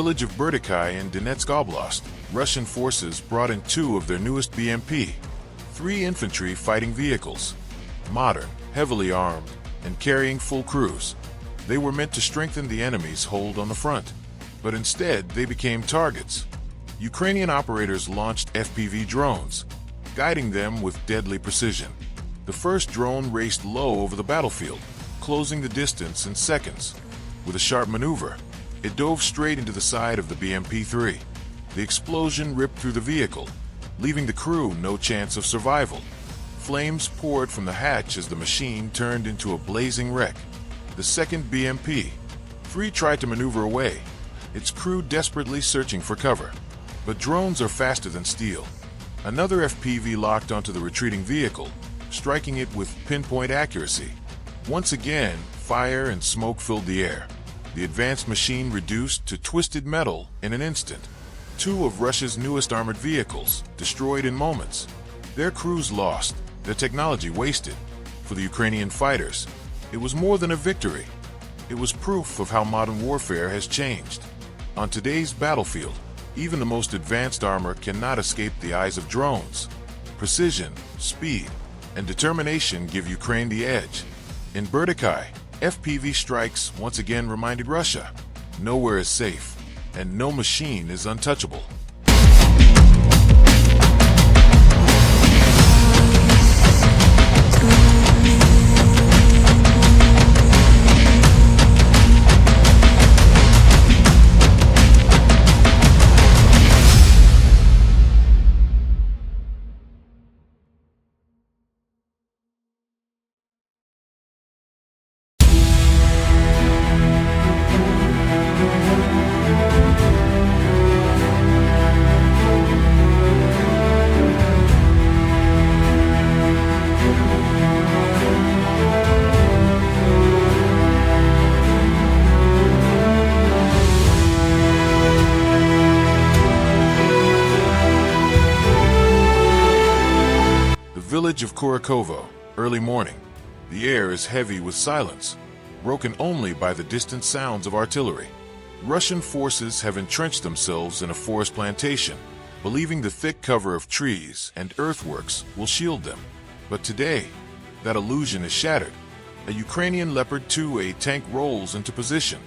village of Berdikai in Donetsk Oblast, Russian forces brought in two of their newest BMP, 3 infantry fighting vehicles. Modern, heavily armed, and carrying full crews. They were meant to strengthen the enemy's hold on the front, but instead they became targets. Ukrainian operators launched FPV drones, guiding them with deadly precision. The first drone raced low over the battlefield, closing the distance in seconds. With a sharp maneuver, it dove straight into the side of the BMP-3. The explosion ripped through the vehicle, leaving the crew no chance of survival. Flames poured from the hatch as the machine turned into a blazing wreck. The second BMP-3 tried to maneuver away, its crew desperately searching for cover. But drones are faster than steel. Another FPV locked onto the retreating vehicle, striking it with pinpoint accuracy. Once again, fire and smoke filled the air. The advanced machine reduced to twisted metal in an instant. 2 of Russia's newest armored vehicles destroyed in moments. Their crews lost, their technology wasted. For the Ukrainian fighters, it was more than a victory. It was proof of how modern warfare has changed. On today's battlefield, even the most advanced armor cannot escape the eyes of drones. Precision, speed, and determination give Ukraine the edge. In Berdikai, FPV strikes once again reminded Russia, nowhere is safe, and no machine is untouchable. Village of Kurakovo, early morning. The air is heavy with silence, broken only by the distant sounds of artillery. Russian forces have entrenched themselves in a forest plantation, believing the thick cover of trees and earthworks will shield them. But today, that illusion is shattered. A Ukrainian Leopard 2A tank rolls into position.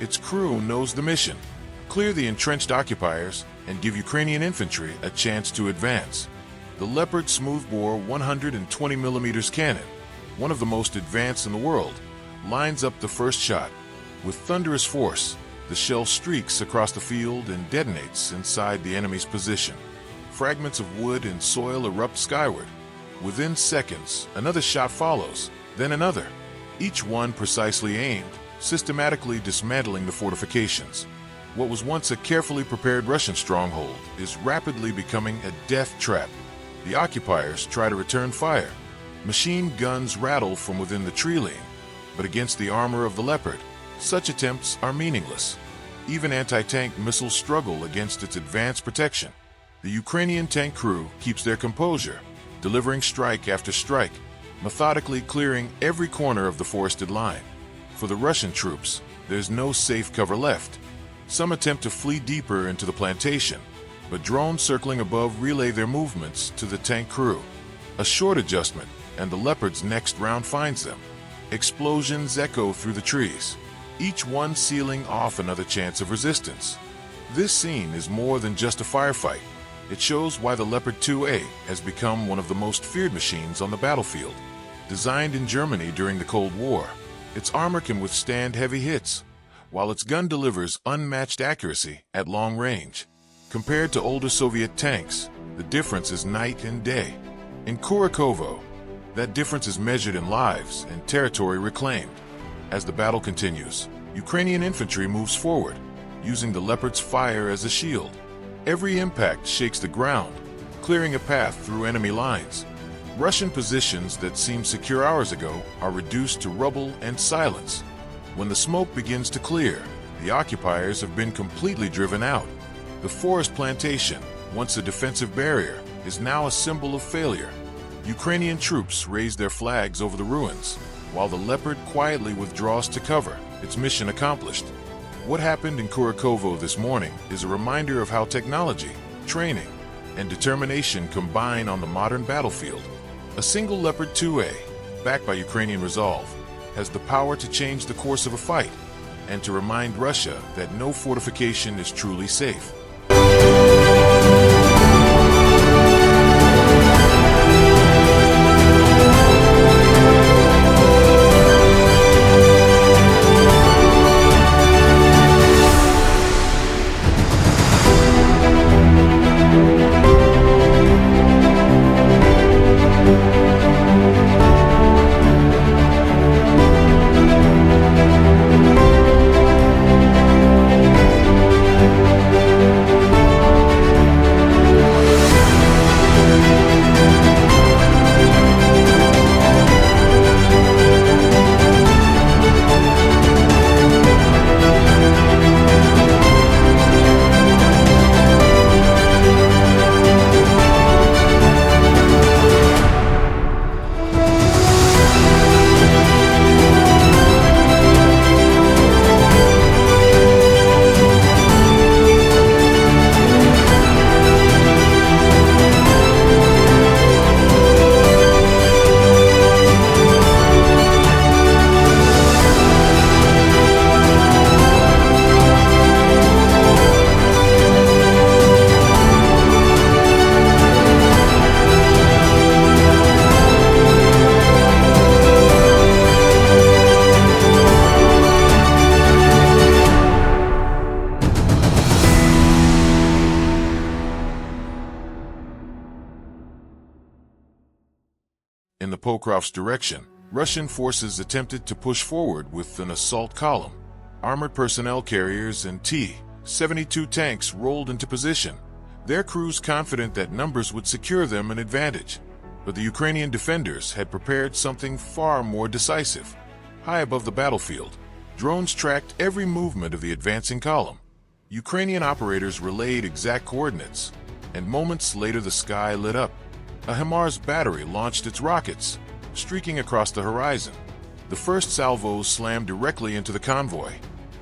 Its crew knows the mission: clear the entrenched occupiers and give Ukrainian infantry a chance to advance. The Leopard smoothbore 120mm cannon, one of the most advanced in the world, lines up the first shot. With thunderous force, the shell streaks across the field and detonates inside the enemy's position. Fragments of wood and soil erupt skyward. Within seconds, another shot follows, then another, each one precisely aimed, systematically dismantling the fortifications. What was once a carefully prepared Russian stronghold is rapidly becoming a death trap. The occupiers try to return fire. Machine guns rattle from within the tree lane, but against the armor of the Leopard, such attempts are meaningless. Even anti-tank missiles struggle against its advanced protection. The Ukrainian tank crew keeps their composure, delivering strike after strike, methodically clearing every corner of the forested line. For the Russian troops, there's no safe cover left. Some attempt to flee deeper into the plantation, but drones circling above relay their movements to the tank crew. A short adjustment, and the Leopard's next round finds them. Explosions echo through the trees, each one sealing off another chance of resistance. This scene is more than just a firefight. It shows why the Leopard 2A has become one of the most feared machines on the battlefield. Designed in Germany during the Cold War, its armor can withstand heavy hits, while its gun delivers unmatched accuracy at long range. Compared to older Soviet tanks, the difference is night and day. In Kurakovo, that difference is measured in lives and territory reclaimed. As the battle continues, Ukrainian infantry moves forward, using the Leopard's fire as a shield. Every impact shakes the ground, clearing a path through enemy lines. Russian positions that seemed secure hours ago are reduced to rubble and silence. When the smoke begins to clear, the occupiers have been completely driven out. The forest plantation, once a defensive barrier, is now a symbol of failure. Ukrainian troops raise their flags over the ruins, while the Leopard quietly withdraws to cover, its mission accomplished. What happened in Kurakovo this morning is a reminder of how technology, training, and determination combine on the modern battlefield. A single Leopard 2A, backed by Ukrainian resolve, has the power to change the course of a fight and to remind Russia that no fortification is truly safe. In the Pokrov's direction, Russian forces attempted to push forward with an assault column. Armored personnel carriers and T-72 tanks rolled into position, their crews confident that numbers would secure them an advantage. But the Ukrainian defenders had prepared something far more decisive. High above the battlefield, drones tracked every movement of the advancing column. Ukrainian operators relayed exact coordinates, and moments later the sky lit up. A HIMARS battery launched its rockets, streaking across the horizon. The first salvos slammed directly into the convoy,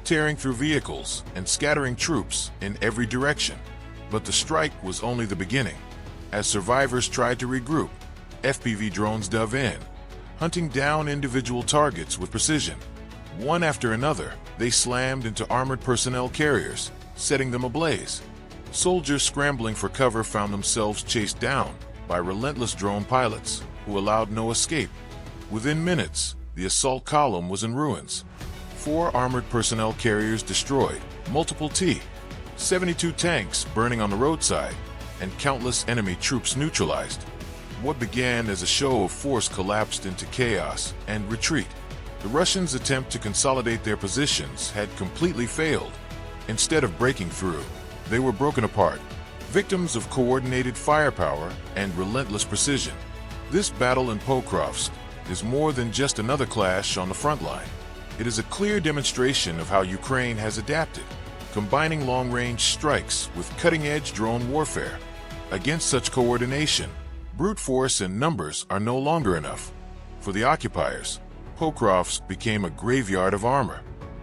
tearing through vehicles and scattering troops in every direction. But the strike was only the beginning. As survivors tried to regroup, FPV drones dove in, hunting down individual targets with precision. One after another, they slammed into armored personnel carriers, setting them ablaze. Soldiers scrambling for cover found themselves chased down by relentless drone pilots who allowed no escape. Within minutes, the assault column was in ruins. 4 armored personnel carriers destroyed, multiple T-72 tanks burning on the roadside, and countless enemy troops neutralized. What began as a show of force collapsed into chaos and retreat. The Russians' attempt to consolidate their positions had completely failed. Instead of breaking through, they were broken apart, victims of coordinated firepower and relentless precision. This battle in Pokrovsk is more than just another clash on the front line. It is a clear demonstration of how Ukraine has adapted, combining long-range strikes with cutting-edge drone warfare. Against such coordination, brute force and numbers are no longer enough. For the occupiers, Pokrovsk became a graveyard of armor.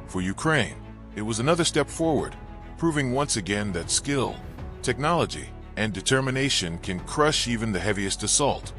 For Ukraine, it was another step forward, proving once again that skill, technology, and determination can crush even the heaviest assault.